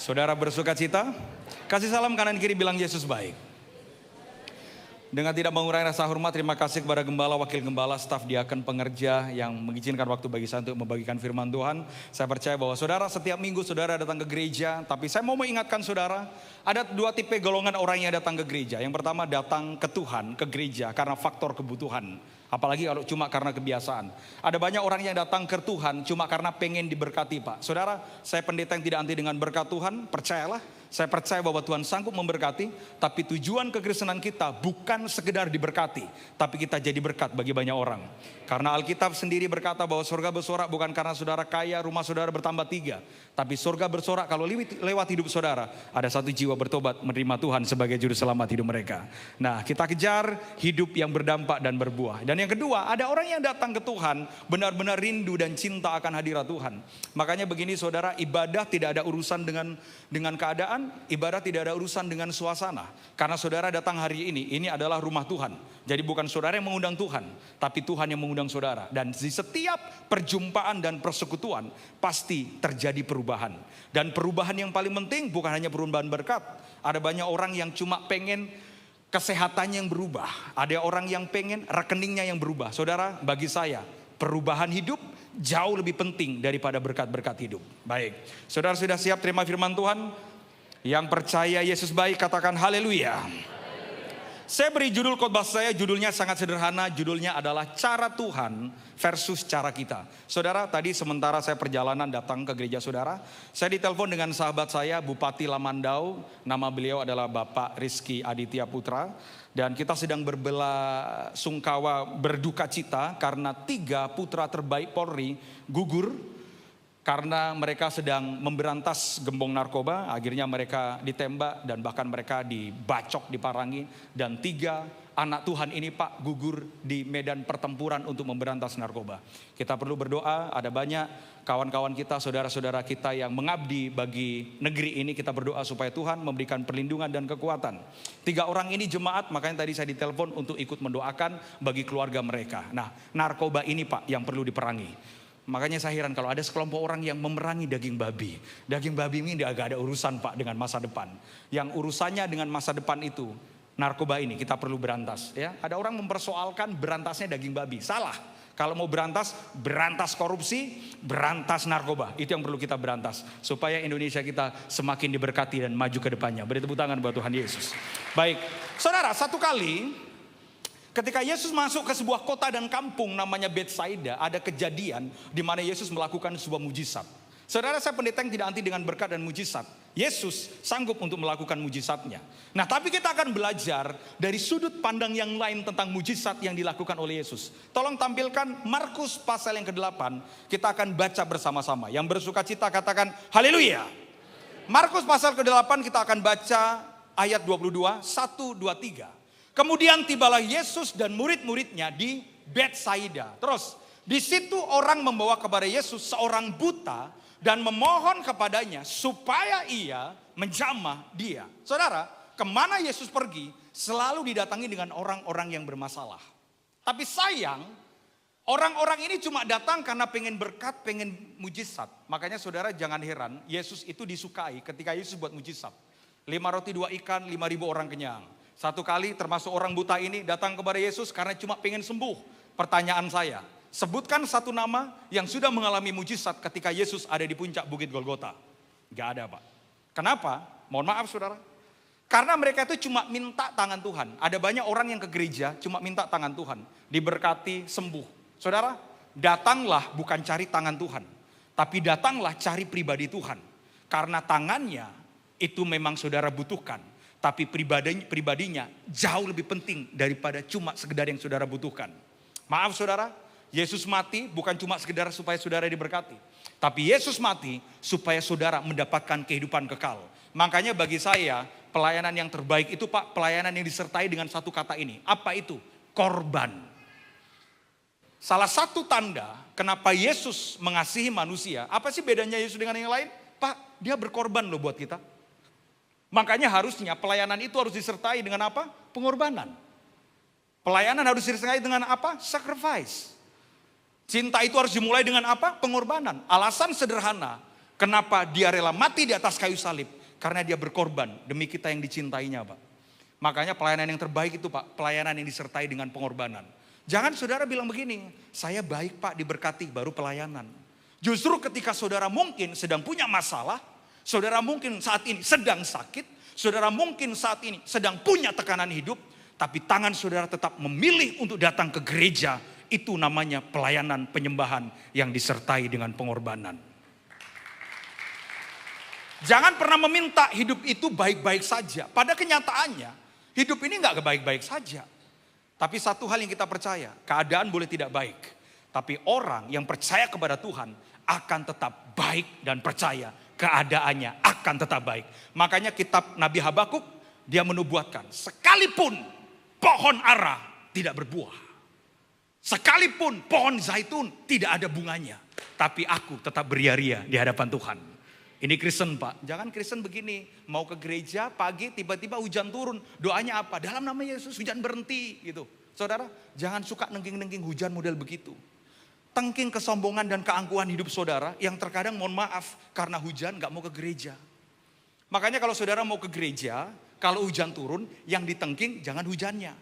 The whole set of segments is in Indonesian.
Saudara bersuka cita? Kasih salam kanan kiri, bilang Yesus baik. Dengan tidak mengurangi rasa hormat, terima kasih kepada gembala, wakil gembala, staf diaken, pengerja yang mengizinkan waktu bagi saya untuk membagikan firman Tuhan. Saya percaya bahwa saudara setiap minggu saudara datang ke gereja, tapi saya mau mengingatkan saudara, ada dua tipe golongan orang yang datang ke gereja. Yang pertama datang ke Tuhan, ke gereja karena faktor kebutuhan. Apalagi kalau cuma karena kebiasaan. Ada banyak orang yang datang ke Tuhan cuma karena pengen diberkati, Pak. Saudara, saya pendeta yang tidak anti dengan berkat Tuhan, percayalah. Saya percaya bahwa Tuhan sanggup memberkati, tapi tujuan kekristenan kita bukan sekedar diberkati, tapi kita jadi berkat bagi banyak orang. Karena Alkitab sendiri berkata bahwa surga bersorak bukan karena saudara kaya, rumah saudara bertambah 3. Tapi surga bersorak kalau lewat hidup saudara, ada satu jiwa bertobat menerima Tuhan sebagai juru selamat hidup mereka. Nah, kita kejar hidup yang berdampak dan berbuah. Dan yang kedua, ada orang yang datang ke Tuhan benar-benar rindu dan cinta akan hadirat Tuhan. Makanya begini saudara, ibadah tidak ada urusan dengan keadaan, ibadah tidak ada urusan dengan suasana. Karena saudara datang hari ini adalah rumah Tuhan. Jadi bukan saudara yang mengundang Tuhan, tapi Tuhan yang mengundang saudara. Dan di setiap perjumpaan dan persekutuan pasti terjadi perubahan. Dan perubahan yang paling penting bukan hanya perubahan berkat. Ada banyak orang yang cuma pengen kesehatannya yang berubah. Ada orang yang pengen rekeningnya yang berubah. Saudara, bagi saya perubahan hidup jauh lebih penting daripada berkat-berkat hidup. Baik, saudara sudah siap terima firman Tuhan? Yang percaya Yesus baik katakan haleluya. Saya beri judul khotbah saya, judulnya sangat sederhana, judulnya adalah cara Tuhan versus cara kita. Saudara, tadi sementara saya perjalanan datang ke gereja saudara, saya ditelepon dengan sahabat saya, Bupati Lamandau, nama beliau adalah Bapak Rizky Aditya Putra. Dan kita sedang berbelasungkawa, berduka cita karena 3 putra terbaik Polri gugur. Karena mereka sedang memberantas gembong narkoba, akhirnya mereka ditembak dan bahkan mereka dibacok, diparangi. Dan 3 anak Tuhan ini Pak gugur di medan pertempuran untuk memberantas narkoba. Kita perlu berdoa, ada banyak kawan-kawan kita, saudara-saudara kita yang mengabdi bagi negeri ini. Kita berdoa supaya Tuhan memberikan perlindungan dan kekuatan. 3 orang ini jemaat, makanya tadi saya ditelepon untuk ikut mendoakan bagi keluarga mereka. Nah, narkoba ini Pak yang perlu diperangi. Makanya saya heran kalau ada sekelompok orang yang memerangi daging babi. Daging babi ini agak ada urusan Pak dengan masa depan. Yang urusannya dengan masa depan itu narkoba ini kita perlu berantas. Ya, ada orang mempersoalkan berantasnya daging babi. Salah. Kalau mau berantas korupsi, berantas narkoba. Itu yang perlu kita berantas. Supaya Indonesia kita semakin diberkati dan maju ke depannya. Beri tepuk tangan buat Tuhan Yesus. Baik, saudara, satu kali ketika Yesus masuk ke sebuah kota dan kampung namanya Betsaida, ada kejadian di mana Yesus melakukan sebuah mujizat. Saudara, saya pendeta yang tidak anti dengan berkat dan mujizat. Yesus sanggup untuk melakukan mujizatnya. Nah, tapi kita akan belajar dari sudut pandang yang lain tentang mujizat yang dilakukan oleh Yesus. Tolong tampilkan Markus pasal yang ke-8. Kita akan baca bersama-sama. Yang bersuka cita katakan haleluya. Markus pasal ke-8 kita akan baca ayat 22, 1, 2, 3. Kemudian tibalah Yesus dan murid-muridnya di Betsaida. Terus di situ orang membawa kepada Yesus seorang buta dan memohon kepadanya supaya ia menjamah dia. Saudara, kemana Yesus pergi selalu didatangi dengan orang-orang yang bermasalah. Tapi sayang, orang-orang ini cuma datang karena pengen berkat, pengen mujizat. Makanya saudara jangan heran, Yesus itu disukai ketika Yesus buat mujizat. 5 roti 2 ikan, 5.000 orang kenyang. Satu kali termasuk orang buta ini datang kepada Yesus karena cuma pengen sembuh. Pertanyaan saya, sebutkan satu nama yang sudah mengalami mujizat ketika Yesus ada di puncak Bukit Golgota. Gak ada Pak. Kenapa? Mohon maaf saudara. Karena mereka itu cuma minta tangan Tuhan. Ada banyak orang yang ke gereja cuma minta tangan Tuhan. Diberkati, sembuh. Saudara, datanglah bukan cari tangan Tuhan. Tapi datanglah cari pribadi Tuhan. Karena tangannya itu memang saudara butuhkan. Tapi pribadinya jauh lebih penting daripada cuma sekedar yang saudara butuhkan. Maaf saudara, Yesus mati bukan cuma sekedar supaya saudara diberkati. Tapi Yesus mati supaya saudara mendapatkan kehidupan kekal. Makanya bagi saya pelayanan yang terbaik itu Pak, pelayanan yang disertai dengan satu kata ini. Apa itu? Korban. Salah satu tanda kenapa Yesus mengasihi manusia. Apa sih bedanya Yesus dengan yang lain? Pak, dia berkorban loh buat kita. Makanya harusnya pelayanan itu harus disertai dengan apa? Pengorbanan. Pelayanan harus disertai dengan apa? Sacrifice. Cinta itu harus dimulai dengan apa? Pengorbanan. Alasan sederhana. Kenapa dia rela mati di atas kayu salib? Karena dia berkorban demi kita yang dicintainya, Pak. Makanya pelayanan yang terbaik itu, Pak, pelayanan yang disertai dengan pengorbanan. Jangan saudara bilang begini, saya baik, Pak, diberkati, baru pelayanan. Justru ketika saudara mungkin sedang punya masalah, saudara mungkin saat ini sedang sakit, saudara mungkin saat ini sedang punya tekanan hidup, tapi tangan saudara tetap memilih untuk datang ke gereja, itu namanya pelayanan penyembahan yang disertai dengan pengorbanan. Jangan pernah meminta hidup itu baik-baik saja. Pada kenyataannya, hidup ini gak baik-baik saja. Tapi satu hal yang kita percaya, keadaan boleh tidak baik. Tapi orang yang percaya kepada Tuhan akan tetap baik dan percaya keadaannya akan tetap baik. Makanya kitab Nabi Habakuk, dia menubuatkan, sekalipun pohon ara tidak berbuah. Sekalipun pohon zaitun tidak ada bunganya. Tapi aku tetap beria-ria di hadapan Tuhan. Ini Kristen, Pak. Jangan Kristen begini, mau ke gereja pagi tiba-tiba hujan turun. Doanya apa? Dalam nama Yesus hujan berhenti gitu. Saudara, jangan suka nengking-nengking hujan model begitu. Tengking kesombongan dan keangkuhan hidup saudara yang terkadang mohon maaf karena hujan gak mau ke gereja. Makanya kalau saudara mau ke gereja, kalau hujan turun yang ditengking jangan hujannya.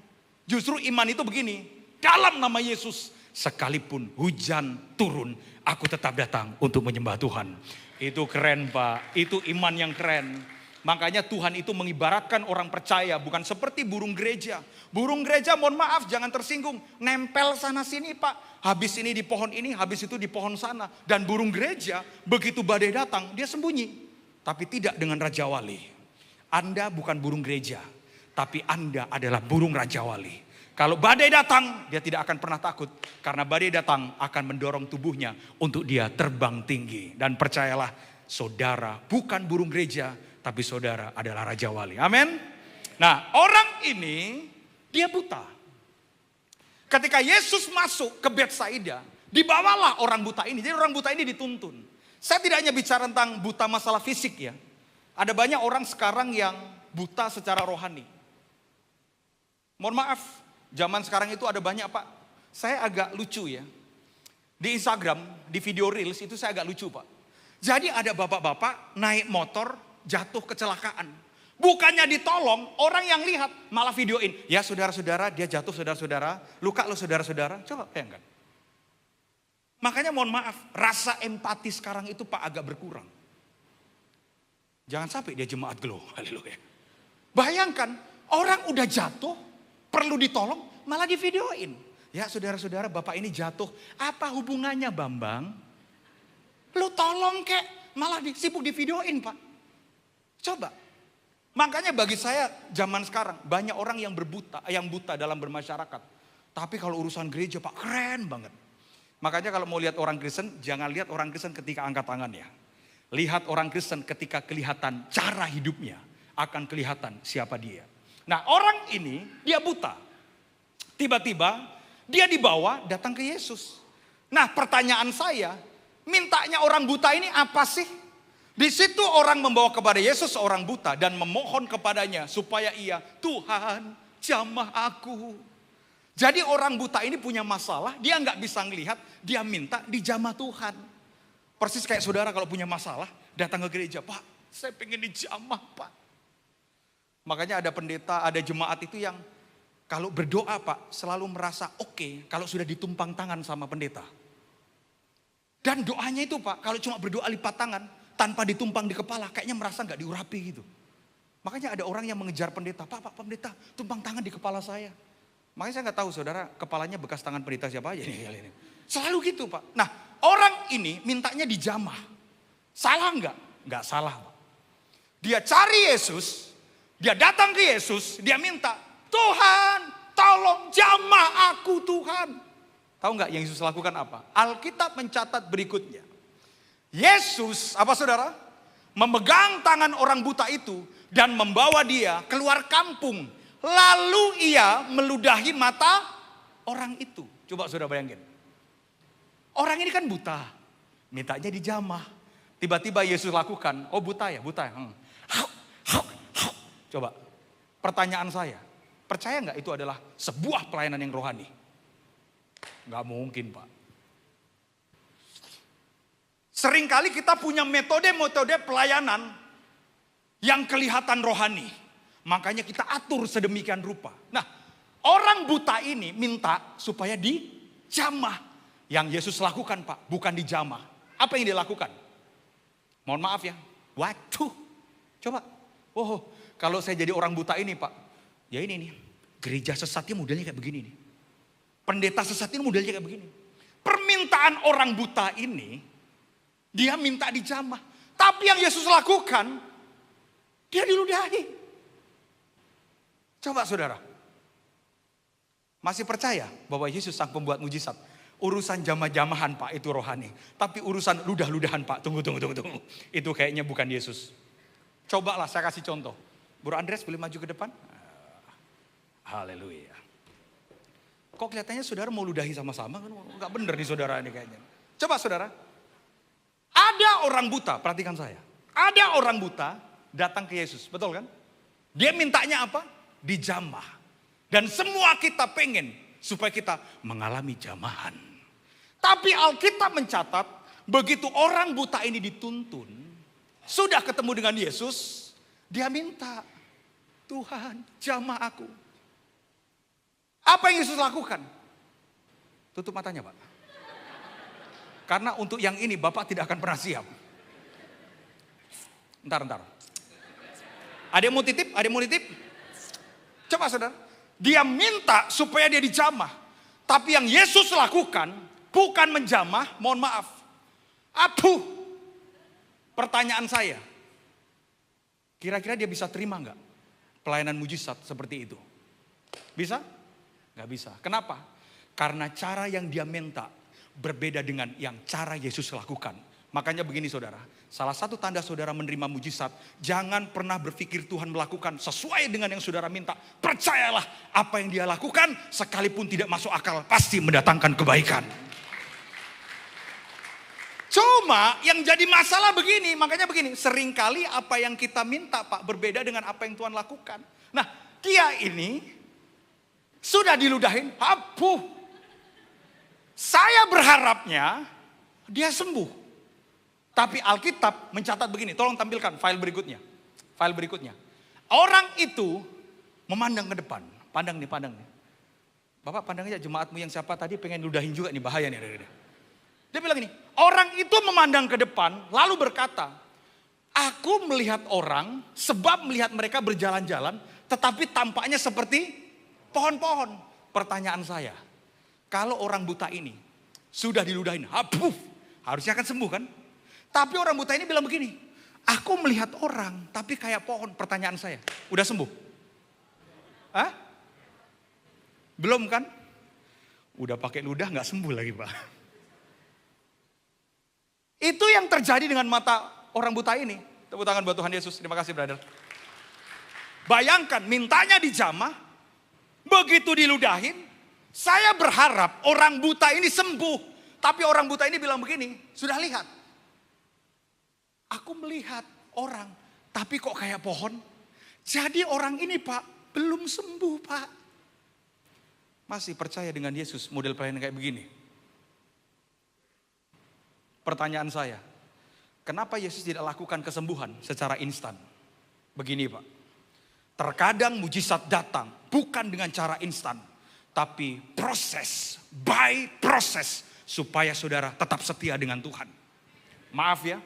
Justru iman itu begini, dalam nama Yesus sekalipun hujan turun, aku tetap datang untuk menyembah Tuhan. Itu keren, Pak. Itu iman yang keren. Makanya Tuhan itu mengibaratkan orang percaya bukan seperti burung gereja. Burung gereja mohon maaf jangan tersinggung. Nempel sana sini, Pak. Habis ini di pohon ini, habis itu di pohon sana. Dan burung gereja begitu badai datang dia sembunyi. Tapi tidak dengan Raja Wali. Anda bukan burung gereja. Tapi Anda adalah burung Raja Wali. Kalau badai datang, dia tidak akan pernah takut. Karena badai datang akan mendorong tubuhnya untuk dia terbang tinggi. Dan percayalah, saudara bukan burung gereja, tapi saudara adalah Raja Wali. Amin. Nah, orang ini, dia buta. Ketika Yesus masuk ke Betsaida, dibawalah orang buta ini. Jadi orang buta ini dituntun. Saya tidak hanya bicara tentang buta masalah fisik ya. Ada banyak orang sekarang yang buta secara rohani. Mohon maaf. Zaman sekarang itu ada banyak, Pak. Saya agak lucu ya. Di Instagram, di video Reels itu saya agak lucu, Pak. Jadi ada bapak-bapak naik motor jatuh kecelakaan. Bukannya ditolong, orang yang lihat malah videoin. Ya saudara-saudara, dia jatuh saudara-saudara. Luka lo saudara-saudara. Coba bayangkan. Makanya mohon maaf, rasa empati sekarang itu Pak agak berkurang. Jangan sampai dia jemaat Glow. Haleluya. Bayangkan, orang udah jatuh, perlu ditolong, malah divideoin. Ya saudara-saudara, bapak ini jatuh. Apa hubungannya Bambang? Lu tolong kek, malah sibuk divideoin, Pak. Coba. Makanya bagi saya zaman sekarang banyak orang yang buta dalam bermasyarakat. Tapi kalau urusan gereja, Pak, keren banget. Makanya kalau mau lihat orang Kristen, jangan lihat orang Kristen ketika angkat tangan ya. Lihat orang Kristen ketika kelihatan cara hidupnya, akan kelihatan siapa dia. Nah, orang ini dia buta. Tiba-tiba dia dibawa datang ke Yesus. Nah, pertanyaan saya, mintanya orang buta ini apa sih? Di situ orang membawa kepada Yesus seorang buta dan memohon kepadanya supaya ia, Tuhan, jamah aku. Jadi orang buta ini punya masalah, dia nggak bisa ngelihat, dia minta dijamah Tuhan. Persis kayak saudara kalau punya masalah, datang ke gereja, Pak, saya pengen dijamah, Pak. Makanya ada pendeta, ada jemaat itu yang kalau berdoa, Pak, selalu merasa oke kalau sudah ditumpang tangan sama pendeta. Dan doanya itu, Pak, kalau cuma berdoa lipat tangan tanpa ditumpang di kepala, kayaknya merasa nggak diurapi gitu. Makanya ada orang yang mengejar pendeta, Pak pendeta, tumpang tangan di kepala saya. Makanya saya nggak tahu saudara, kepalanya bekas tangan pendeta siapa aja nih. Selalu gitu, Pak. Nah, orang ini mintanya dijamah. Salah nggak? Nggak salah, Pak. Dia cari Yesus. Dia datang ke Yesus, dia minta, Tuhan tolong jamah aku Tuhan. Tahu nggak yang Yesus lakukan apa? Alkitab mencatat berikutnya. Yesus, apa saudara? Memegang tangan orang buta itu dan membawa dia keluar kampung. Lalu ia meludahi mata orang itu. Coba saudara bayangin. Orang ini kan buta, mintanya dijamah. Tiba-tiba Yesus lakukan, oh buta ya, buta ya. Coba, pertanyaan saya, percaya nggak itu adalah sebuah pelayanan yang rohani? Nggak mungkin, Pak. Seringkali kita punya metode-metode pelayanan yang kelihatan rohani. Makanya kita atur sedemikian rupa. Nah, orang buta ini minta supaya dijamah. Yang Yesus lakukan, Pak, bukan dijamah. Apa yang dia lakukan? Mohon maaf ya. Waduh. Coba. Oh, kalau saya jadi orang buta ini, Pak. Ya ini nih. Gereja sesatnya modelnya kayak begini nih. Pendeta sesatnya modelnya kayak begini. Permintaan orang buta ini, dia minta dijamah. Tapi yang Yesus lakukan, dia diludahi. Coba saudara. Masih percaya bahwa Yesus sang pembuat mujizat? Urusan jamah-jamahan, Pak, itu rohani. Tapi urusan ludah-ludahan, Pak, tunggu. Itu kayaknya bukan Yesus. Cobalah saya kasih contoh. Bro Andres boleh maju ke depan? Haleluya. Kok kelihatannya saudara mau ludahi sama-sama? Kan nggak bener nih saudara ini kayaknya. Coba saudara. Ada orang buta, perhatikan saya. Ada orang buta datang ke Yesus, betul kan? Dia mintanya apa? Dijamah. Dan semua kita pengen supaya kita mengalami jamahan. Tapi Alkitab mencatat, begitu orang buta ini dituntun, sudah ketemu dengan Yesus, dia minta, Tuhan jamah aku. Apa yang Yesus lakukan? Tutup matanya, Pak. Karena untuk yang ini Bapak tidak akan pernah siap. Ntar. Ada yang mau titip? Ada yang mau titip? Coba saudara. Dia minta supaya dia dijamah. Tapi yang Yesus lakukan bukan menjamah, mohon maaf. Aduh. Pertanyaan saya. Kira-kira dia bisa terima nggak pelayanan mujizat seperti itu? Bisa? Nggak bisa. Kenapa? Karena cara yang dia minta berbeda dengan yang cara Yesus lakukan. Makanya begini saudara, salah satu tanda saudara menerima mujizat, jangan pernah berpikir Tuhan melakukan sesuai dengan yang saudara minta. Percayalah apa yang dia lakukan, sekalipun tidak masuk akal, pasti mendatangkan kebaikan. Cuma yang jadi masalah begini, makanya begini, seringkali apa yang kita minta, Pak, berbeda dengan apa yang Tuhan lakukan. Nah, dia ini sudah diludahin, hapuh. Saya berharapnya dia sembuh. Tapi Alkitab mencatat begini, tolong tampilkan file berikutnya. File berikutnya. Orang itu memandang ke depan. Pandang nih. Bapak pandang aja jemaatmu yang siapa tadi pengen ludahin juga nih, bahaya nih. Dia bilang gini, orang itu memandang ke depan lalu berkata, aku melihat orang sebab melihat mereka berjalan-jalan tetapi tampaknya seperti pohon-pohon. Pertanyaan saya, kalau orang buta ini sudah diludahin, harusnya akan sembuh kan? Tapi orang buta ini bilang begini, aku melihat orang tapi kayak pohon. Pertanyaan saya, udah sembuh? Hah? Belum kan? Udah pakai ludah gak sembuh lagi, Pak. Itu yang terjadi dengan mata orang buta ini. Tepuk tangan buat Tuhan Yesus. Terima kasih, brother. Bayangkan, mintanya dijamah, begitu diludahin, saya berharap orang buta ini sembuh. Tapi orang buta ini bilang begini, sudah lihat. Aku melihat orang, tapi kok kayak pohon. Jadi orang ini, Pak, belum sembuh, Pak. Masih percaya dengan Yesus model pelayanan kayak begini? Pertanyaan saya, kenapa Yesus tidak lakukan kesembuhan secara instan? Begini, Pak. Terkadang mujizat datang bukan dengan cara instan, tapi proses, by proses, supaya saudara tetap setia dengan Tuhan. Maaf ya,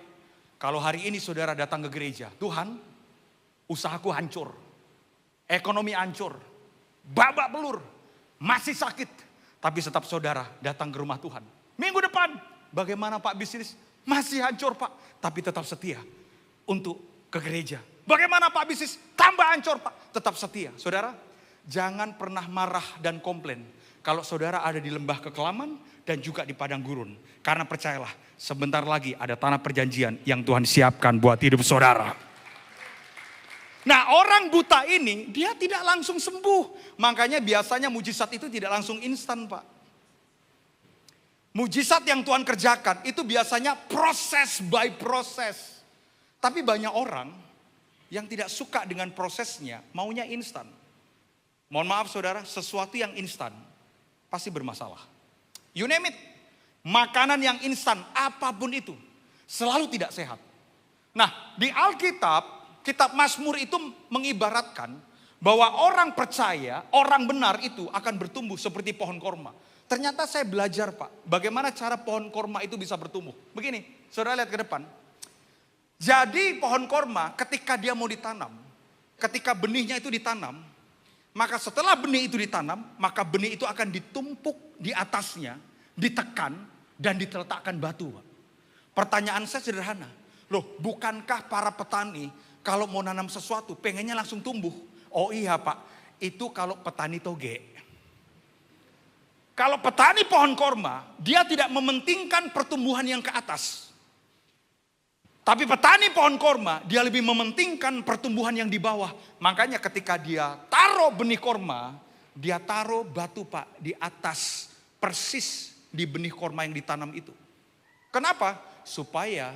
kalau hari ini saudara datang ke gereja, Tuhan, usahaku hancur, ekonomi hancur, babak belur, masih sakit, tapi tetap saudara datang ke rumah Tuhan. Minggu depan, bagaimana Pak bisnis? Masih hancur, Pak, tapi tetap setia untuk ke gereja. Bagaimana Pak bisnis? Tambah hancur, Pak, tetap setia. Saudara, jangan pernah marah dan komplain kalau saudara ada di lembah kekelaman dan juga di padang gurun. Karena percayalah, sebentar lagi ada tanah perjanjian yang Tuhan siapkan buat hidup saudara. Nah, orang buta ini dia tidak langsung sembuh. Makanya biasanya mujizat itu tidak langsung instan, Pak. Mujizat yang Tuhan kerjakan itu biasanya proses by proses. Tapi banyak orang yang tidak suka dengan prosesnya, maunya instan. Mohon maaf saudara, sesuatu yang instan pasti bermasalah. You name it. Makanan yang instan, apapun itu. Selalu tidak sehat. Nah, di Alkitab, kitab Mazmur itu mengibaratkan bahwa orang percaya, orang benar itu akan bertumbuh seperti pohon korma. Ternyata saya belajar Pak, bagaimana cara pohon korma itu bisa bertumbuh. Begini, saudara lihat ke depan. Jadi pohon korma ketika dia mau ditanam, ketika benihnya itu ditanam, maka setelah benih itu ditanam, maka benih itu akan ditumpuk di atasnya, ditekan dan diletakkan batu Pak. Pertanyaan saya sederhana. Loh, bukankah para petani kalau mau nanam sesuatu pengennya langsung tumbuh? Oh iya Pak, itu kalau petani toge. Kalau petani pohon korma, dia tidak mementingkan pertumbuhan yang ke atas. Tapi petani pohon korma, dia lebih mementingkan pertumbuhan yang di bawah. Makanya ketika dia taruh benih korma, dia taruh batu Pak di atas persis di benih korma yang ditanam itu. Kenapa? Supaya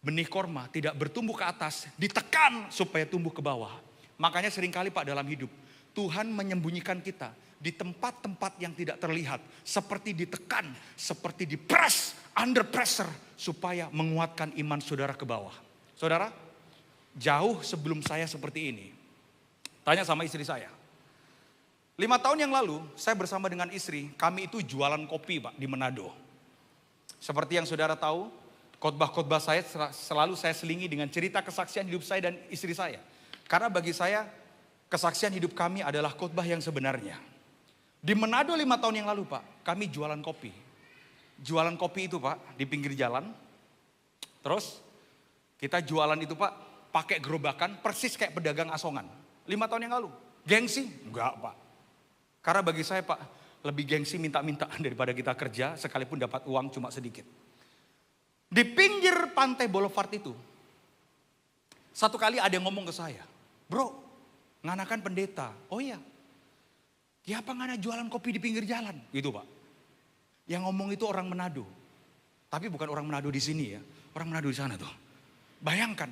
benih korma tidak bertumbuh ke atas, ditekan supaya tumbuh ke bawah. Makanya seringkali Pak dalam hidup, Tuhan menyembunyikan kita di tempat-tempat yang tidak terlihat. Seperti ditekan, seperti dipress, under pressure. Supaya menguatkan iman saudara ke bawah. Saudara, jauh sebelum saya seperti ini, tanya sama istri saya. 5 tahun yang lalu, saya bersama dengan istri, kami itu jualan kopi Pak di Manado. Seperti yang saudara tahu, khotbah-khotbah saya selalu saya selingi dengan cerita kesaksian hidup saya dan istri saya. Karena bagi saya, kesaksian hidup kami adalah khotbah yang sebenarnya. Di Manado 5 tahun yang lalu Pak, kami jualan kopi. Jualan kopi itu Pak, di pinggir jalan. Terus, kita jualan itu Pak, pakai gerobakan persis kayak pedagang asongan. 5 tahun yang lalu. Gengsi? Enggak Pak. Karena bagi saya Pak, lebih gengsi minta-mintaan daripada kita kerja sekalipun dapat uang cuma sedikit. Di pinggir pantai Boulevard itu, satu kali ada yang ngomong ke saya, bro, nganakan pendeta. Oh iya, ya apa ngana jualan kopi di pinggir jalan? Gitu Pak. Yang ngomong itu orang Manado. Tapi bukan orang Manado di sini ya, orang Manado di sana tuh. Bayangkan,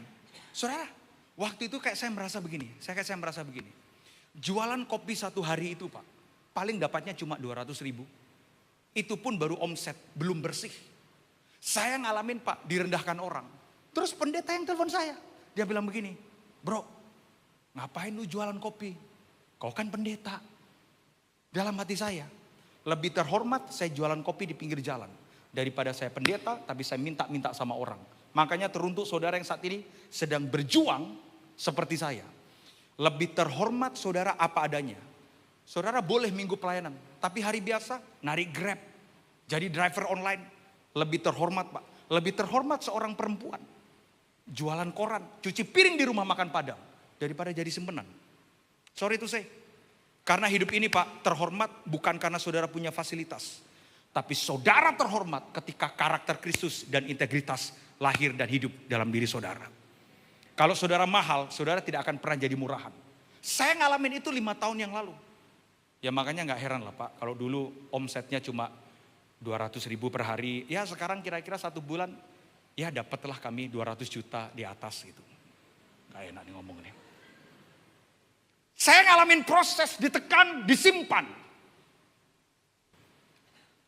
saudara, waktu itu kayak saya merasa begini. Jualan kopi satu hari itu Pak, paling dapatnya cuma 200.000. Itu pun baru omset, belum bersih. Saya ngalamin Pak, direndahkan orang. Terus pendeta yang telepon saya. Dia bilang begini, bro, ngapain lu jualan kopi? Kau kan pendeta. Dalam hati saya, lebih terhormat saya jualan kopi di pinggir jalan. Daripada saya pendeta, tapi saya minta-minta sama orang. Makanya teruntuk saudara yang saat ini sedang berjuang seperti saya. Lebih terhormat saudara apa adanya. Saudara boleh minggu pelayanan, tapi hari biasa narik Grab. Jadi driver online. Lebih terhormat Pak. Lebih terhormat seorang perempuan. Jualan koran, cuci piring di rumah makan Padang. Daripada jadi simpenan. Sorry to say. Karena hidup ini Pak terhormat bukan karena saudara punya fasilitas. Tapi saudara terhormat ketika karakter Kristus dan integritas lahir dan hidup dalam diri saudara. Kalau saudara mahal, saudara tidak akan pernah jadi murahan. Saya ngalamin itu 5 tahun yang lalu. Ya makanya gak heran lah Pak. Kalau dulu omsetnya cuma 200.000 per hari. Ya sekarang kira-kira 1 bulan. Ya dapatlah kami 200 juta di atas gitu. Gak enak nih ngomong nih. Saya ngalamin proses ditekan, disimpan.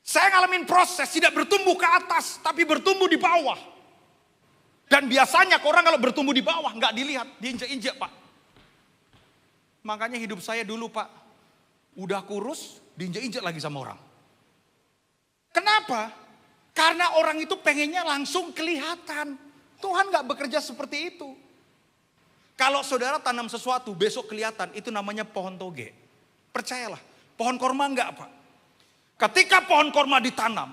Saya ngalamin proses tidak bertumbuh ke atas, tapi bertumbuh di bawah. Dan biasanya orang kalau bertumbuh di bawah nggak dilihat, diinjak-injak Pak. Makanya hidup saya dulu Pak, udah kurus, diinjak-injak lagi sama orang. Kenapa? Karena orang itu pengennya langsung kelihatan. Tuhan nggak bekerja seperti itu. Kalau saudara tanam sesuatu besok kelihatan, itu namanya pohon toge. Percayalah, pohon korma enggak Pak. Ketika pohon korma ditanam,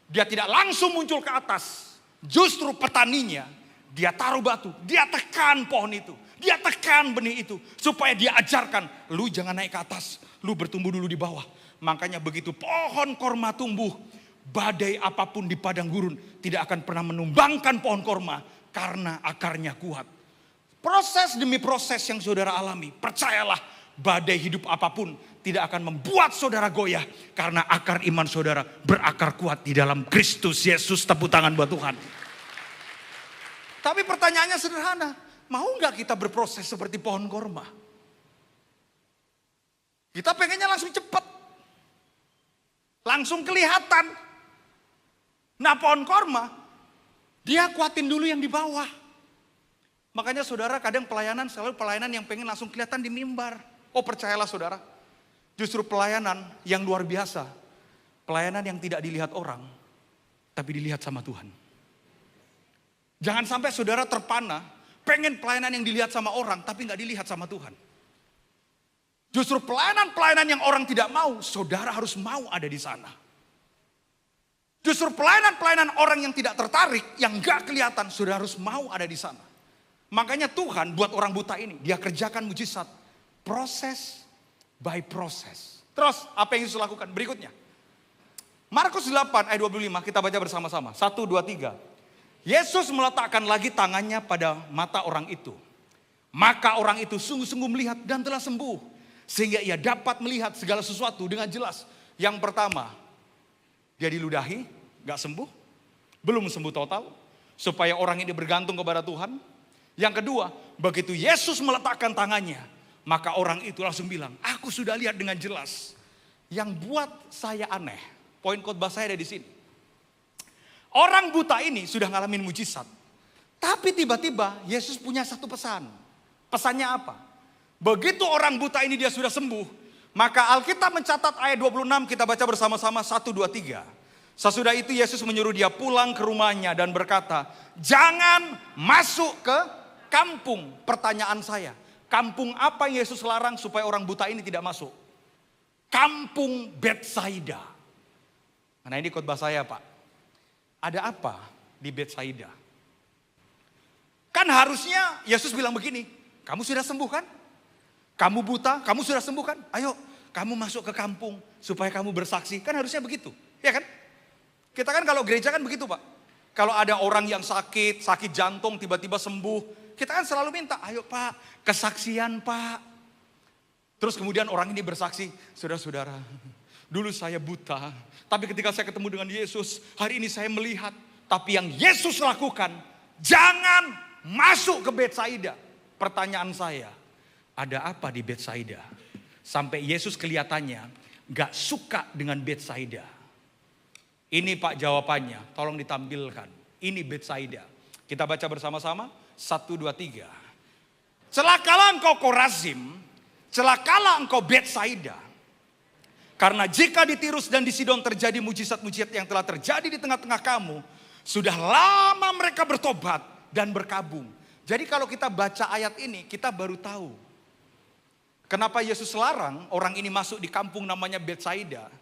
dia tidak langsung muncul ke atas. Justru petaninya, dia taruh batu, dia tekan pohon itu. Dia tekan benih itu, supaya dia ajarkan, lu jangan naik ke atas, lu bertumbuh dulu di bawah. Makanya begitu pohon korma tumbuh, badai apapun di padang gurun tidak akan pernah menumbangkan pohon korma, karena akarnya kuat. Proses demi proses yang saudara alami, percayalah badai hidup apapun tidak akan membuat saudara goyah. Karena akar iman saudara berakar kuat di dalam Kristus Yesus. Tepuk tangan buat Tuhan. Tapi pertanyaannya sederhana, mau gak kita berproses seperti pohon korma? Kita pengennya langsung cepat, langsung kelihatan. Nah pohon korma Dia kuatin dulu yang di bawah. Makanya saudara kadang pelayanan selalu pelayanan yang pengen langsung kelihatan di mimbar. Oh percayalah saudara, justru pelayanan yang luar biasa. Pelayanan yang tidak dilihat orang, tapi dilihat sama Tuhan. Jangan sampai saudara terpana, pengen pelayanan yang dilihat sama orang, tapi nggak dilihat sama Tuhan. Justru pelayanan-pelayanan yang orang tidak mau, saudara harus mau ada di sana. Justru pelayanan-pelayanan orang yang tidak tertarik, yang gak kelihatan, sudah harus mau ada di sana. Makanya Tuhan buat orang buta ini, dia kerjakan mujizat. Proses by proses. Terus apa yang Yesus lakukan? Berikutnya. Markus 8 ayat 25 kita baca bersama-sama. 1, 2, 3. Yesus meletakkan lagi tangannya pada mata orang itu. Maka orang itu sungguh-sungguh melihat dan telah sembuh. Sehingga ia dapat melihat segala sesuatu dengan jelas. Yang pertama, dia diludahi, gak sembuh. Belum sembuh total. Supaya orang ini bergantung kepada Tuhan. Yang kedua, begitu Yesus meletakkan tangannya. Maka orang itu langsung bilang, aku sudah lihat dengan jelas. Yang buat saya aneh. Poin khotbah saya ada di sini. Orang buta ini sudah ngalamin mujizat. Tapi tiba-tiba Yesus punya satu pesan. Pesannya apa? Begitu orang buta ini dia sudah sembuh. Maka Alkitab mencatat ayat 26 kita baca bersama-sama 1, 2, 3. Sesudah itu Yesus menyuruh dia pulang ke rumahnya dan berkata, jangan masuk ke kampung. Pertanyaan saya, kampung apa yang Yesus larang supaya orang buta ini tidak masuk? Kampung Betsaida. Nah ini khotbah saya Pak. Ada apa di Betsaida? Kan harusnya Yesus bilang begini, kamu sudah sembuh kan? Kamu buta, kamu sudah sembuh kan? Ayo, kamu masuk ke kampung supaya kamu bersaksi. Kan harusnya begitu, ya kan? Kita kan kalau gereja kan begitu Pak. Kalau ada orang yang sakit jantung tiba-tiba sembuh. Kita kan selalu minta, ayo Pak, kesaksian Pak. Terus kemudian orang ini bersaksi, saudara-saudara, dulu saya buta. Tapi ketika saya ketemu dengan Yesus, hari ini saya melihat. Tapi yang Yesus lakukan, jangan masuk ke Betsaida. Pertanyaan saya, ada apa di Betsaida? Sampai Yesus kelihatannya gak suka dengan Betsaida. Ini Pak jawabannya, tolong ditampilkan. Ini Betsaida. Kita baca bersama-sama, 1, 2, 3. Celakalah engkau Korazim, celakalah engkau Betsaida. Karena jika di Tirus dan di Sidon terjadi mujizat-mujizat yang telah terjadi di tengah-tengah kamu, sudah lama mereka bertobat dan berkabung. Jadi kalau kita baca ayat ini, kita baru tahu kenapa Yesus larang orang ini masuk di kampung namanya Betsaida.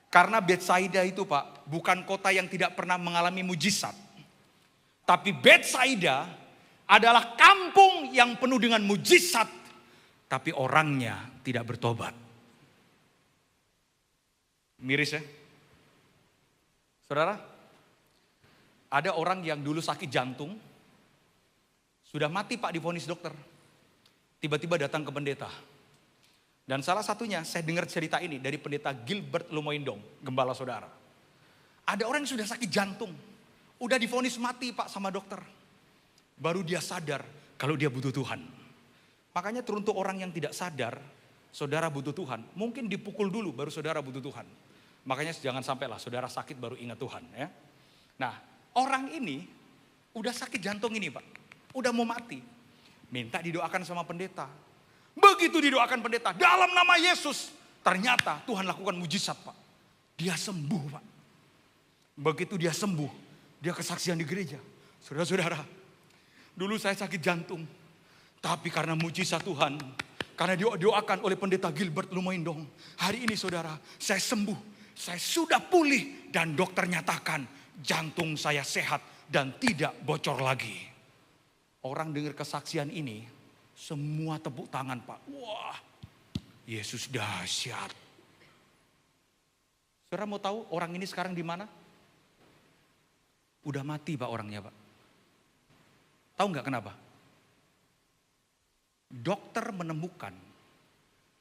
Karena Betsaida itu Pak, bukan kota yang tidak pernah mengalami mujizat. Tapi Betsaida adalah kampung yang penuh dengan mujizat. Tapi orangnya tidak bertobat. Miris ya. Saudara, ada orang yang dulu sakit jantung. Sudah mati Pak divonis dokter. Tiba-tiba datang ke pendeta. Dan salah satunya saya dengar cerita ini dari pendeta Gilbert Lumoindong, gembala saudara. Ada orang yang sudah sakit jantung. Udah divonis mati Pak sama dokter. Baru dia sadar kalau dia butuh Tuhan. Makanya teruntuk orang yang tidak sadar, saudara butuh Tuhan. Mungkin dipukul dulu baru saudara butuh Tuhan. Makanya jangan sampailah saudara sakit baru ingat Tuhan ya. Nah orang ini udah sakit jantung ini Pak. Udah mau mati. Minta didoakan sama pendeta. Begitu didoakan pendeta dalam nama Yesus, ternyata Tuhan lakukan mujizat Pak. Dia sembuh Pak. Begitu dia sembuh, dia kesaksian di gereja. Saudara-saudara, dulu saya sakit jantung. Tapi karena mujizat Tuhan, karena didoakan oleh pendeta Gilbert Lumoindong, hari ini saudara, saya sembuh. Saya sudah pulih dan dokter nyatakan jantung saya sehat dan tidak bocor lagi. Orang dengar kesaksian ini, semua tepuk tangan Pak. Wah, Yesus dahsyat. Saudara mau tahu orang ini sekarang di mana? Udah mati Pak orangnya Pak. Tahu nggak kenapa? Dokter menemukan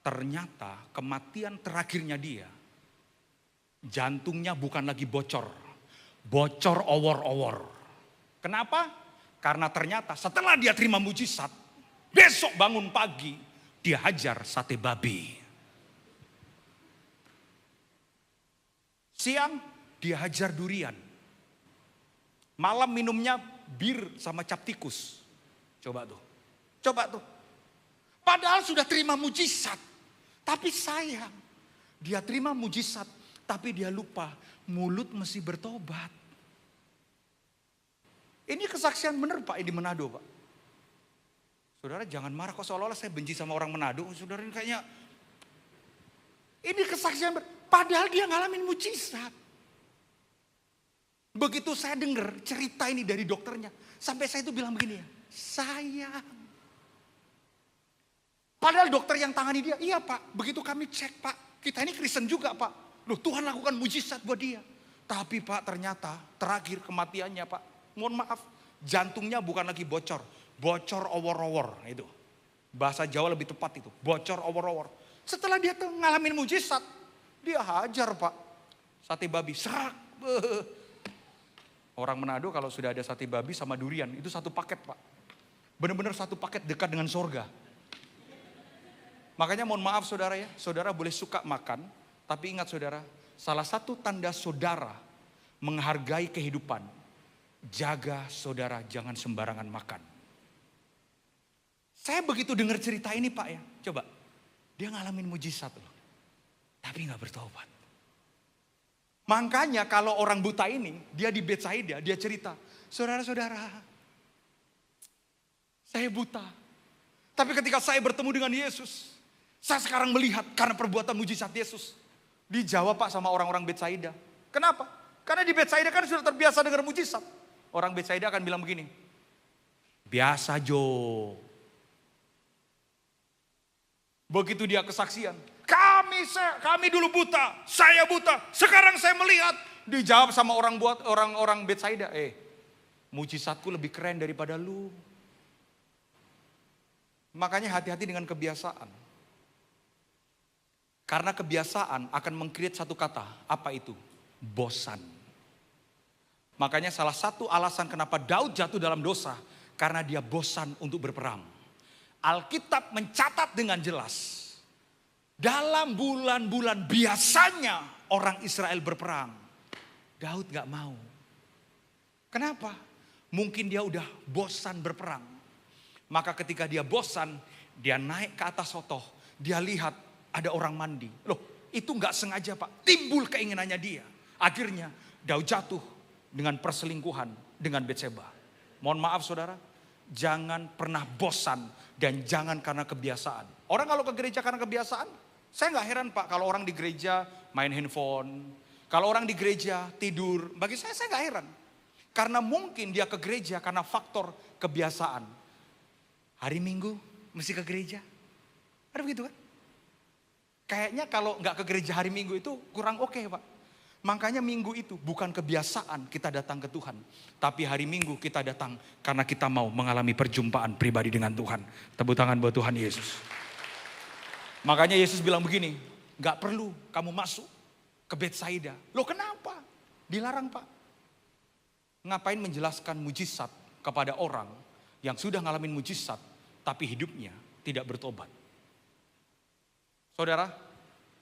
ternyata kematian terakhirnya dia, jantungnya bukan lagi bocor. Bocor owor-owor. Kenapa? Karena ternyata setelah dia terima mujizat, besok bangun pagi, dia hajar sate babi. Siang, dia hajar durian. Malam minumnya bir sama cap tikus. Coba tuh. Padahal sudah terima mujizat. Tapi sayang, dia terima mujizat, tapi dia lupa mulut mesti bertobat. Ini kesaksian benar Pak, di Manado Pak. Saudara jangan marah kok seolah-olah saya benci sama orang Manado. Saudara ini kayaknya, ini kesaksian padahal dia ngalamin mujizat. Begitu saya dengar cerita ini dari dokternya, sampai saya itu bilang begini ya, sayang. Padahal dokter yang tangani dia, iya Pak, begitu kami cek Pak, kita ini Kristen juga Pak. Loh Tuhan lakukan mujizat buat dia. Tapi Pak ternyata terakhir kematiannya Pak, mohon maaf, jantungnya bukan lagi bocor owor-owor itu. Bahasa Jawa lebih tepat itu, bocor owor-owor. Setelah dia tuh ngalamin mujizat, dia hajar Pak, sate babi, serak. Orang Manado kalau sudah ada sate babi sama durian, itu satu paket Pak. Benar-benar satu paket dekat dengan sorga. Makanya mohon maaf saudara ya, saudara boleh suka makan, tapi ingat saudara, salah satu tanda saudara menghargai kehidupan, jaga saudara jangan sembarangan makan. Saya begitu dengar cerita ini Pak ya, coba, dia ngalamin mujizat loh, tapi gak bertobat. Makanya kalau orang buta ini, dia di Betsaida, dia cerita, saudara-saudara, saya buta. Tapi ketika saya bertemu dengan Yesus, saya sekarang melihat karena perbuatan mujizat Yesus. Dijawab Pak sama orang-orang Betsaida. Kenapa? Karena di Betsaida kan sudah terbiasa dengar mujizat. Orang Betsaida akan bilang begini, biasa Jo. Begitu dia kesaksian, kami dulu buta, saya buta, sekarang saya melihat. Dijawab sama orang Betsaida, mujizatku lebih keren daripada lu. Makanya hati-hati dengan kebiasaan. Karena kebiasaan akan meng-create satu kata, apa itu? Bosan. Makanya salah satu alasan kenapa Daud jatuh dalam dosa, karena dia bosan untuk berperang. Alkitab mencatat dengan jelas, dalam bulan-bulan biasanya orang Israel berperang, Daud gak mau. Kenapa? Mungkin dia udah bosan berperang. Maka ketika dia bosan, dia naik ke atas sotoh, dia lihat ada orang mandi. Loh, itu gak sengaja Pak, timbul keinginannya dia. Akhirnya Daud jatuh dengan perselingkuhan dengan Betseba. Mohon maaf saudara, jangan pernah bosan dan jangan karena kebiasaan. Orang kalau ke gereja karena kebiasaan, saya gak heran Pak kalau orang di gereja main handphone. Kalau orang di gereja tidur, bagi saya gak heran. Karena mungkin dia ke gereja karena faktor kebiasaan. Hari Minggu mesti ke gereja. Ada begitu kan? Kayaknya kalau gak ke gereja hari Minggu itu kurang oke Pak. Makanya minggu itu bukan kebiasaan kita datang ke Tuhan. Tapi hari Minggu kita datang karena kita mau mengalami perjumpaan pribadi dengan Tuhan. Tepuk tangan buat Tuhan Yesus. Makanya Yesus bilang begini, gak perlu kamu masuk ke Betsaida. Loh kenapa? Dilarang Pak. Ngapain menjelaskan mujizat kepada orang yang sudah ngalamin mujizat tapi hidupnya tidak bertobat. Saudara,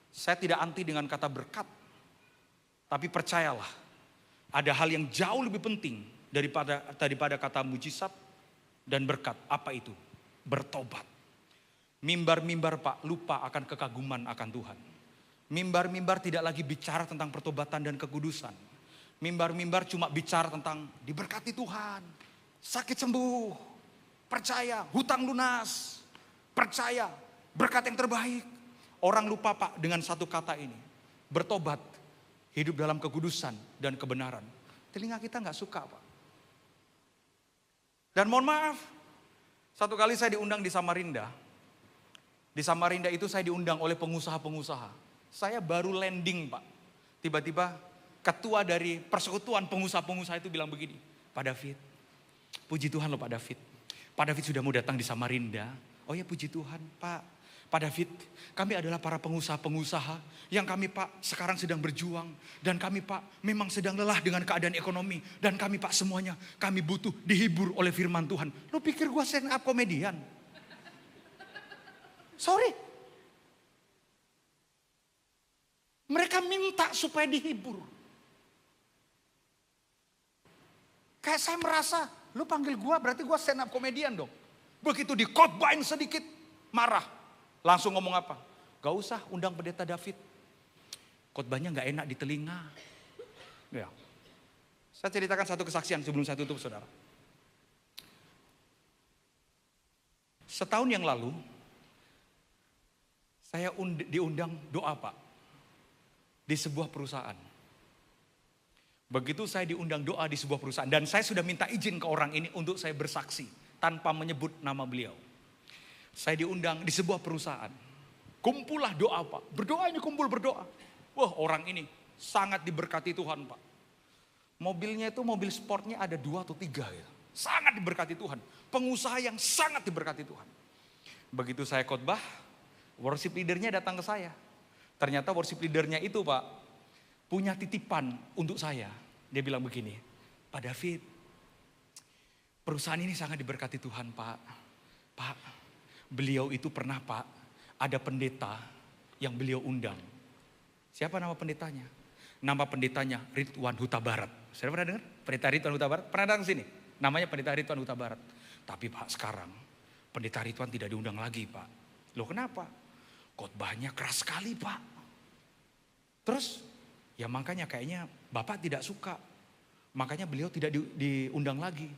saya tidak anti dengan kata berkat. Tapi percayalah, ada hal yang jauh lebih penting daripada kata mujizat dan berkat. Apa itu? Bertobat. Mimbar-mimbar Pak lupa akan kekaguman akan Tuhan. Mimbar-mimbar tidak lagi bicara tentang pertobatan dan kekudusan. Mimbar-mimbar cuma bicara tentang diberkati Tuhan, sakit sembuh, percaya, hutang lunas, percaya, berkat yang terbaik. Orang lupa Pak dengan satu kata ini, bertobat. Hidup dalam kekudusan dan kebenaran. Telinga kita gak suka Pak. Dan mohon maaf, satu kali saya diundang di Samarinda. Di Samarinda itu saya diundang oleh pengusaha-pengusaha. Saya baru landing Pak. Tiba-tiba ketua dari persekutuan pengusaha-pengusaha itu bilang begini, Pak David, puji Tuhan loh Pak David. Pak David sudah mau datang di Samarinda. Oh ya puji Tuhan Pak. Pak David, kami adalah para pengusaha-pengusaha yang kami Pak sekarang sedang berjuang. Dan kami Pak memang sedang lelah dengan keadaan ekonomi. Dan kami Pak semuanya, kami butuh dihibur oleh firman Tuhan. Lu pikir gue stand up komedian? Sorry. Mereka minta supaya dihibur. Kayak saya merasa, lu panggil gue berarti gue stand up komedian dong. Begitu dikhotbahin sedikit, marah. Langsung ngomong apa? Gak usah undang pendeta David. Khotbahnya gak enak di telinga. Ya. Saya ceritakan satu kesaksian sebelum saya tutup, saudara. Setahun yang lalu, saya diundang doa, Pak. Di sebuah perusahaan. Begitu saya diundang doa di sebuah perusahaan. Dan saya sudah minta izin ke orang ini untuk saya bersaksi. Tanpa menyebut nama beliau. Saya diundang di sebuah perusahaan. Kumpullah doa, Pak. Berdoa ini kumpul berdoa. Wah, orang ini sangat diberkati Tuhan, Pak. Mobilnya itu mobil sportnya ada 2 atau 3 ya. Sangat diberkati Tuhan. Pengusaha yang sangat diberkati Tuhan. Begitu saya khotbah, worship leadernya datang ke saya. Ternyata worship leadernya itu, Pak, punya titipan untuk saya. Dia bilang begini, Pak David, perusahaan ini sangat diberkati Tuhan, Pak. Pak, beliau itu pernah, Pak, ada pendeta yang beliau undang. Siapa nama pendetanya? Nama pendetanya Ridwan Huta Barat. Saya pernah dengar? Pendeta Ridwan Huta Barat? Pernah datang sini? Namanya pendeta Ridwan Huta Barat. Tapi Pak, sekarang pendeta Ridwan tidak diundang lagi, Pak. Loh kenapa? Khotbahnya keras sekali, Pak. Terus, ya makanya kayaknya Bapak tidak suka. Makanya beliau tidak diundang lagi.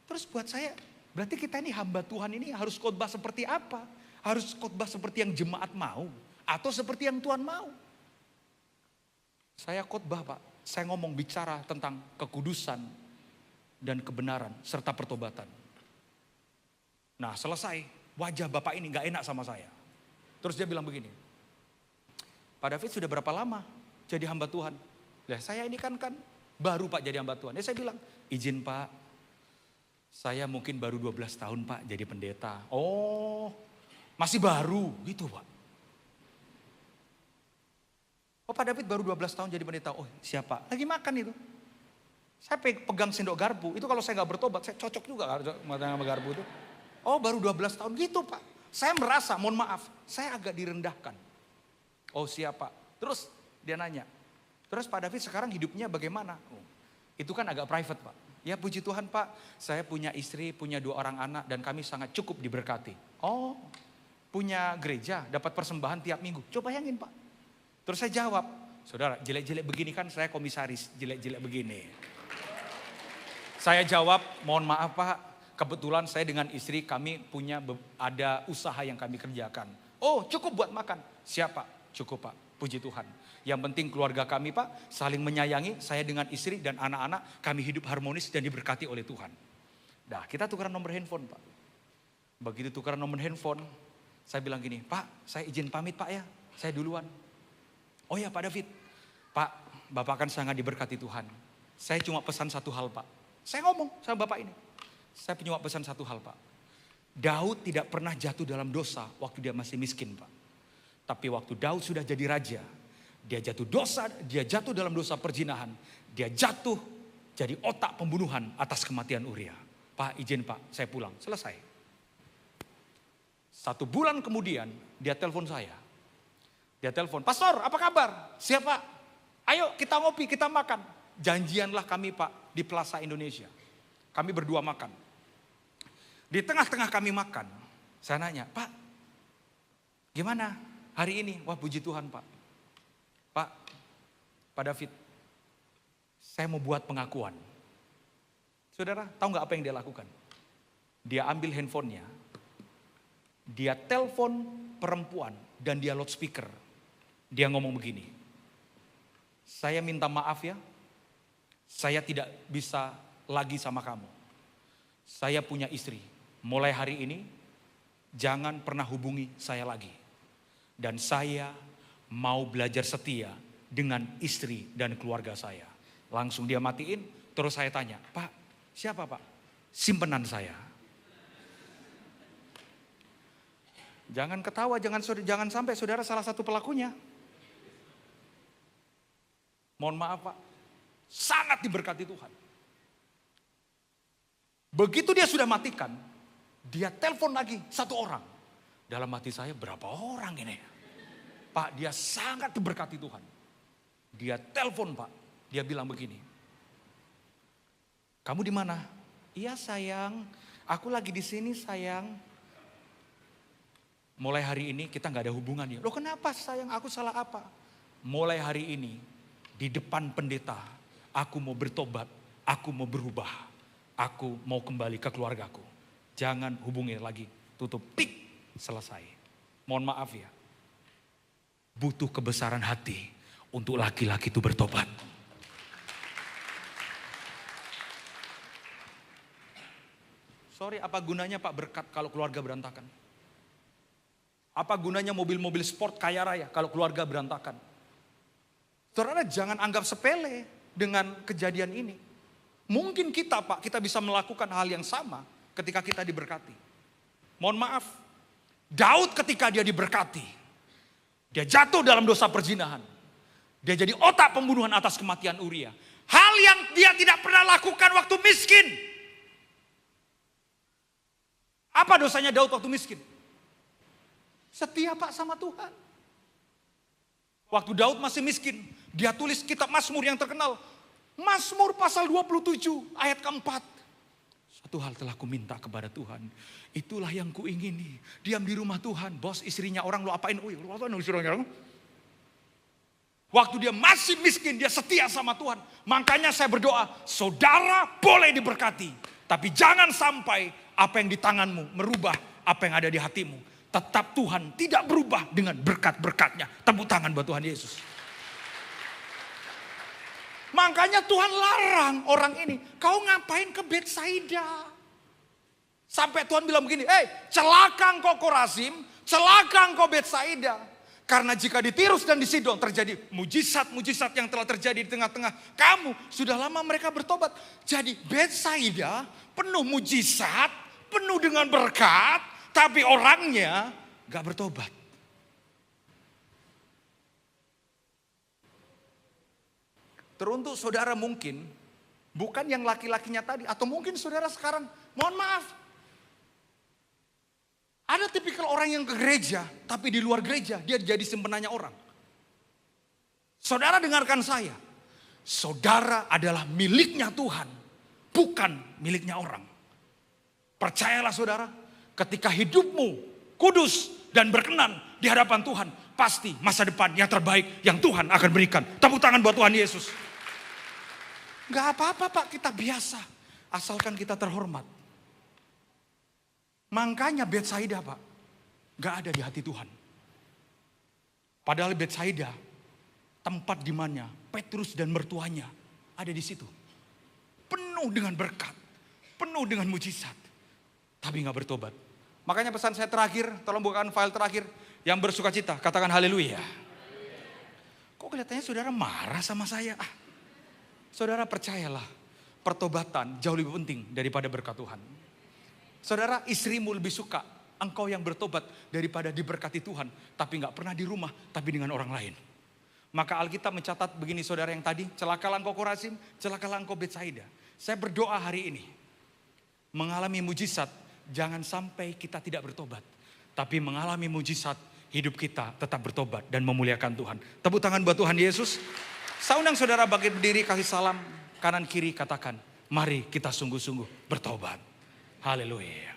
Terus buat saya, berarti kita ini hamba Tuhan ini harus khotbah seperti apa? Harus khotbah seperti yang jemaat mau? Atau seperti yang Tuhan mau? Saya khotbah, Pak. Saya ngomong bicara tentang kekudusan dan kebenaran serta pertobatan. Nah selesai, wajah Bapak ini gak enak sama saya. Terus dia bilang begini, Pak David sudah berapa lama jadi hamba Tuhan? Lah saya ini kan baru, Pak, jadi hamba Tuhan. Ya saya bilang, izin, Pak, saya mungkin baru 12 tahun, Pak, jadi pendeta. Oh, masih baru gitu, Pak. Oh, Pak David baru 12 tahun jadi pendeta. Oh, siapa? Lagi makan itu. Saya pegang sendok garpu. Itu kalau saya gak bertobat, saya cocok juga sama garpu itu. Oh, baru 12 tahun gitu, Pak. Saya merasa, mohon maaf, saya agak direndahkan. Oh, siapa? Terus dia nanya, terus Pak David sekarang hidupnya bagaimana? Oh, itu kan agak private, Pak. Ya puji Tuhan, Pak, saya punya istri, punya 2 orang anak, dan kami sangat cukup diberkati. Oh, punya gereja, dapat persembahan tiap minggu. Coba bayangin, Pak. Terus saya jawab, saudara, jelek-jelek begini kan saya komisaris, jelek-jelek begini. Saya jawab, mohon maaf, Pak, kebetulan saya dengan istri kami punya ada usaha yang kami kerjakan. Oh, cukup buat makan. Siapa? Cukup, Pak. Puji Tuhan. Yang penting keluarga kami, Pak, saling menyayangi. Saya dengan istri dan anak-anak, kami hidup harmonis dan diberkati oleh Tuhan. Nah, kita tukeran nomor handphone, Pak. Begitu tukeran nomor handphone, saya bilang gini, Pak, saya izin pamit, Pak, ya. Saya duluan. Oh ya, Pak David. Pak, Bapak kan sangat diberkati Tuhan. Saya cuma pesan satu hal, Pak. Saya ngomong sama Bapak ini. Saya cuma pesan satu hal, Pak. Daud tidak pernah jatuh dalam dosa waktu dia masih miskin, Pak. Tapi waktu Daud sudah jadi raja, dia jatuh dalam dosa perzinahan. Dia jatuh jadi otak pembunuhan atas kematian Uria. Pak, izin, Pak, saya pulang. Selesai. 1 bulan kemudian dia telepon saya. Dia telepon, Pastor, apa kabar? Siapa? Ayo kita ngopi, kita makan. Janjianlah kami, Pak, di Plaza Indonesia. Kami berdua makan. Di tengah-tengah kami makan, saya nanya, Pak, gimana hari ini? Wah, puji Tuhan, Pak. Pak David, saya mau buat pengakuan. Saudara, tahu gak apa yang dia lakukan? Dia ambil handphonenya, dia telepon perempuan dan dia loudspeaker. Dia ngomong begini, saya minta maaf ya, saya tidak bisa lagi sama kamu. Saya punya istri, mulai hari ini jangan pernah hubungi saya lagi. Dan saya mau belajar setia dengan istri dan keluarga saya. Langsung dia matiin, terus saya tanya, Pak, siapa, Pak? Simpenan saya. Jangan ketawa, jangan sampai saudara salah satu pelakunya. Mohon maaf, Pak, sangat diberkati Tuhan. Begitu dia sudah matikan, dia telepon lagi 1 orang. Dalam hati saya, berapa orang ini? Pak, dia sangat diberkati Tuhan. Dia telepon, Pak, dia bilang begini, Kamu di mana? Iya sayang, aku lagi di sini sayang. Mulai hari ini kita nggak ada hubungannya. Loh kenapa sayang, aku salah apa? Mulai hari ini di depan pendeta, aku mau bertobat, aku mau berubah, aku mau kembali ke keluargaku. Jangan hubungi lagi, tutup, tik, selesai. Mohon maaf ya, butuh kebesaran hati untuk laki-laki itu bertobat. Sorry, apa gunanya Pak berkat kalau keluarga berantakan? Apa gunanya mobil-mobil sport kaya raya kalau keluarga berantakan? Saudara jangan anggap sepele dengan kejadian ini. Mungkin kita Pak, kita bisa melakukan hal yang sama ketika kita diberkati. Mohon maaf, Daud ketika dia diberkati, dia jatuh dalam dosa perzinahan. Dia jadi otak pembunuhan atas kematian Uria. Hal yang dia tidak pernah lakukan waktu miskin. Apa dosanya Daud waktu miskin? Setia Pak sama Tuhan. Waktu Daud masih miskin, dia tulis kitab Mazmur yang terkenal. Mazmur pasal 27 ayat keempat. Satu hal telah kuminta kepada Tuhan, itulah yang kuingini. Diam di rumah Tuhan, bos istrinya orang lo apain? Oh, lo apain istrinya orang? Waktu dia masih miskin, dia setia sama Tuhan. Makanya saya berdoa, saudara boleh diberkati. Tapi jangan sampai apa yang di tanganmu merubah apa yang ada di hatimu. Tetap Tuhan tidak berubah dengan berkat-berkatnya. Tepuk tangan buat Tuhan Yesus. Makanya Tuhan larang orang ini, kau ngapain ke Betsaida? Sampai Tuhan bilang begini, celaka engkau Korazim, celaka engkau Betsaida. Karena jika di Tirus dan di Sidon terjadi mujizat-mujizat yang telah terjadi di tengah-tengah kamu, sudah lama mereka bertobat. Jadi Betsaida penuh mujizat, penuh dengan berkat, tapi orangnya gak bertobat. Teruntuk saudara mungkin, bukan yang laki-lakinya tadi, atau mungkin saudara sekarang, mohon maaf. Ada tipikal orang yang ke gereja, tapi di luar gereja dia jadi simpenannya orang. Saudara dengarkan saya, saudara adalah miliknya Tuhan, bukan miliknya orang. Percayalah saudara, ketika hidupmu kudus dan berkenan di hadapan Tuhan, pasti masa depan yang terbaik yang Tuhan akan berikan. Tepuk tangan buat Tuhan Yesus. Gak apa-apa Pak, kita biasa, asalkan kita terhormat. Makanya Betsaida Pak, gak ada di hati Tuhan. Padahal Betsaida, tempat di mana Petrus dan mertuanya ada di situ. Penuh dengan berkat, penuh dengan mujizat, tapi gak bertobat. Makanya pesan saya terakhir, tolong bukakan file terakhir. Yang bersuka cita, katakan haleluya. Kok kelihatannya saudara marah sama saya? Saudara percayalah, pertobatan jauh lebih penting daripada berkat Tuhan. Saudara, istrimu lebih suka engkau yang bertobat daripada diberkati Tuhan, tapi gak pernah di rumah, tapi dengan orang lain. Maka Alkitab mencatat begini saudara yang tadi, celakalah engkau Korazim, celakalah engkau Betsaida. Saya berdoa hari ini, mengalami mujizat, jangan sampai kita tidak bertobat. Tapi mengalami mujizat, hidup kita tetap bertobat dan memuliakan Tuhan. Tepuk tangan buat Tuhan Yesus. Saya undang saudara bangkit berdiri, kasih salam kanan kiri, katakan, mari kita sungguh-sungguh bertobat. Haleluya.